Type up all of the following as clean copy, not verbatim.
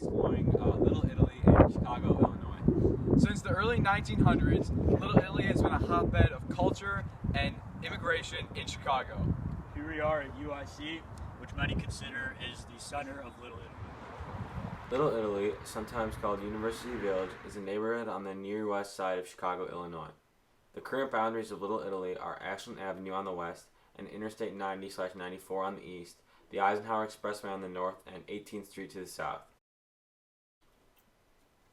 exploring Little Italy in Chicago, Illinois. Since the early 1900s, Little Italy has been a hotbed of culture and immigration in Chicago. Here we are at UIC, which many consider is the center of Little Italy. Little Italy, sometimes called University Village, is a neighborhood on the near west side of Chicago, Illinois. The current boundaries of Little Italy are Ashland Avenue on the west and Interstate 90/94 on the east, the Eisenhower Expressway on the north, and 18th Street to the south.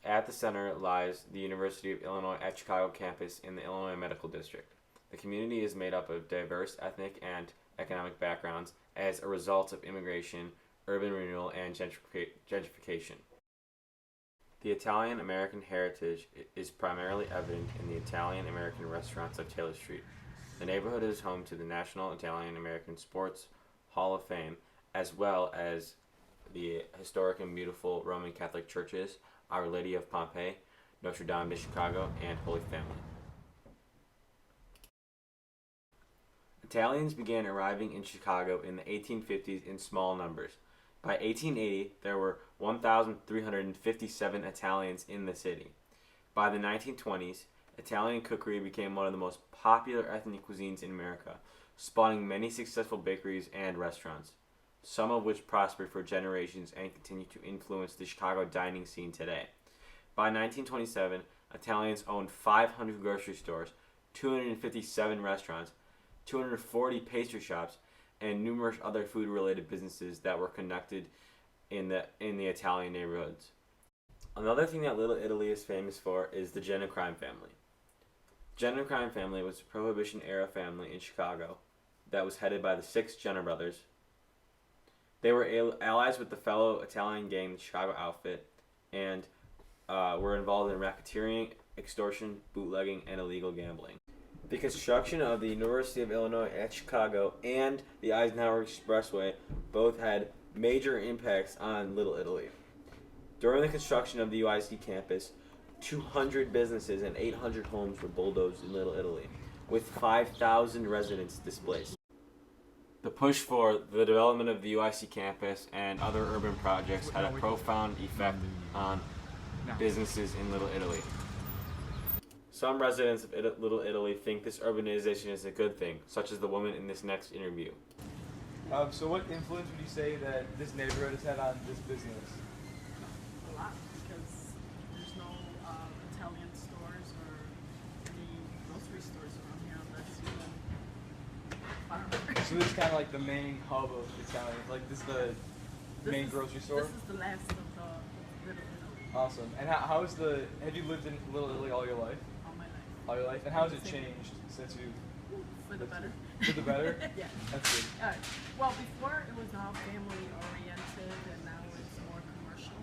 At the center lies the University of Illinois at Chicago campus in the Illinois Medical District. The community is made up of diverse ethnic and economic backgrounds as a result of immigration, urban renewal, and gentrification. The Italian-American heritage is primarily evident in the Italian-American restaurants of Taylor Street. The neighborhood is home to the National Italian-American Sports Hall of Fame, as well as the historic and beautiful Roman Catholic churches, Our Lady of Pompeii, Notre Dame de Chicago, and Holy Family. Italians began arriving in Chicago in the 1850s in small numbers. By 1880, there were 1,357 Italians in the city. By the 1920s, Italian cookery became one of the most popular ethnic cuisines in America, spawning many successful bakeries and restaurants, some of which prospered for generations and continue to influence the Chicago dining scene today. By 1927, Italians owned 500 grocery stores, 257 restaurants, 240 pastry shops, and numerous other food-related businesses that were conducted in the Italian neighborhoods. Another thing that Little Italy is famous for is the Jenner crime family. Jenner crime family was a Prohibition-era family in Chicago that was headed by the six Jenner brothers. They were allies with the fellow Italian gang, the Chicago Outfit, and were involved in racketeering, extortion, bootlegging, and illegal gambling. The construction of the University of Illinois at Chicago and the Eisenhower Expressway both had major impacts on Little Italy. During the construction of the UIC campus, 200 businesses and 800 homes were bulldozed in Little Italy, with 5,000 residents displaced. The push for the development of the UIC campus and other urban projects had a profound effect on businesses in Little Italy. Some residents of Little Italy think this urbanization is a good thing, such as the woman in this next interview. So what influence would you say that this neighborhood has had on this business? A lot, because there's no Italian stores or any grocery stores around here unless you farm. So this is kind of like the main hub of Italian, like this is the main grocery store? This is the last of the Little Italy. Awesome. And have you lived in Little Italy all your life? All my life. All your life? And how has it changed since you... For the better. For the better? Yeah. That's good. Well, before it was all family oriented, and now it's more commercial.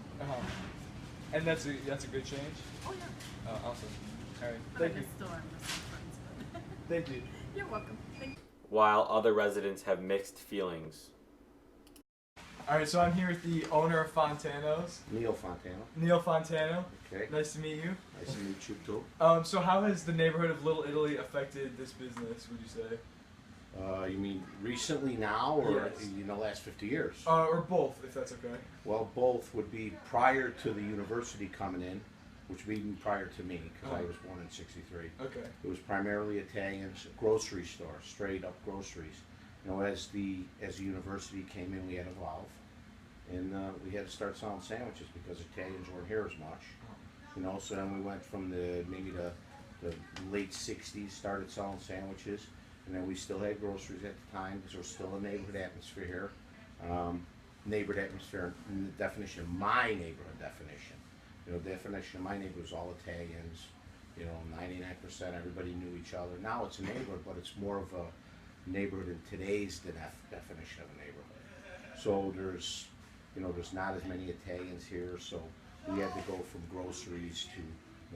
And that's a good change? Oh yeah. Awesome. All right. But Thank I you. can still miss some friends. But Thank you. You're welcome. Thank you. While other residents have mixed feelings. All right, so I'm here with the owner of Fontano's, Neil Fontana. Neil Fontano. Okay. Nice to meet you. Nice to meet you too. So how has the neighborhood of Little Italy affected this business, would you say? You mean recently now or Yes. in the last 50 years? Or both, if that's okay. Well, both would be prior to the university coming in, which would be prior to me, because I was born in 63. Okay. It was primarily Italians, grocery store, straight up groceries. You know, as the university came in, we had to evolve, and we had to start selling sandwiches because Italians weren't here as much. You know, so then we went from the late 60s, started selling sandwiches, and then we still had groceries at the time because there was still a neighborhood atmosphere here. Neighborhood atmosphere, in the definition of my neighborhood definition. You know, definition of my neighborhood was all Italians. You know, 99% everybody knew each other. Now it's a neighborhood, but it's more of a neighborhood in today's definition of a neighborhood. So there's not as many Italians here, so we had to go from groceries to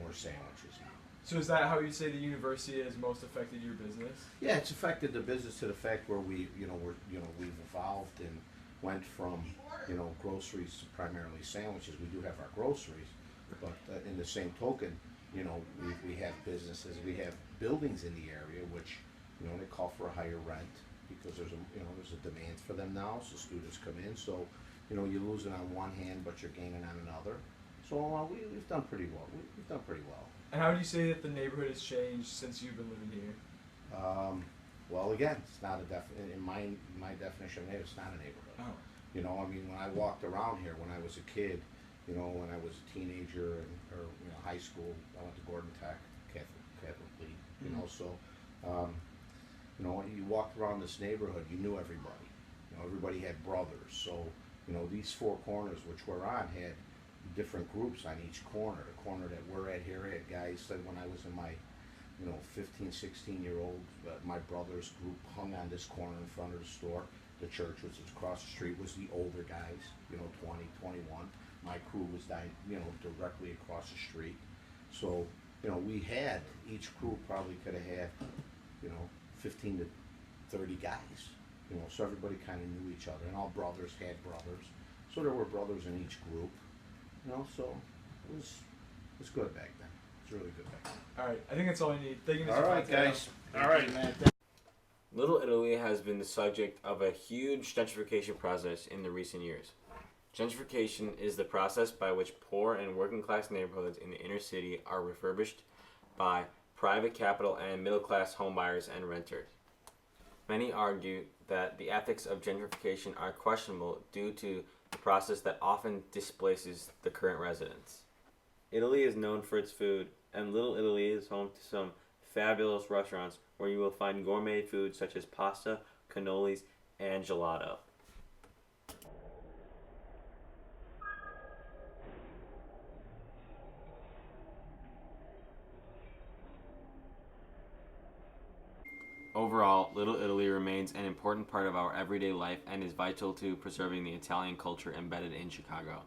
more sandwiches now. So is that how you say the university has most affected your business? Yeah, it's affected the business to the fact where we've evolved and went from, groceries to primarily sandwiches. We do have our groceries, but in the same token, we have businesses, we have buildings in the area which, they call for a higher rent because there's a demand for them now, so students come in. So, You know, you're losing on one hand, but you're gaining on another. So we've done pretty well. We've done pretty well. And how would you say that the neighborhood has changed since you've been living here? Well, again, it's not in my definition of neighborhood, it's not a neighborhood. Oh. You know, I mean, when I walked around here when I was a kid, you know, when I was a teenager or high school, I went to Gordon Tech, Catholic League. You know, so you know, when you walked around this neighborhood, you knew everybody. You know, everybody had brothers. So you know, these four corners which we're on had different groups on each corner. The corner that we're at here had guys said when I was in my 15, 16-year-old, my brother's group hung on this corner in front of the store. The church, which was across the street, was the older guys, 20, 21. My crew was directly across the street. So, we had, each crew probably could have had, 15 to 30 guys. So everybody kind of knew each other, and all brothers had brothers. So there were brothers in each group, so it was good back then. It's really good back then. All right, I think that's all I need. Thank you, Mr. All right, Fontaine. guys. All right, man. Little Italy has been the subject of a huge gentrification process in the recent years. Gentrification is the process by which poor and working class neighborhoods in the inner city are refurbished by private capital and middle class homebuyers and renters. Many argue that the ethics of gentrification are questionable due to the process that often displaces the current residents. Italy is known for its food, and Little Italy is home to some fabulous restaurants where you will find gourmet food such as pasta, cannolis, and gelato. Overall, Little Italy remains an important part of our everyday life and is vital to preserving the Italian culture embedded in Chicago.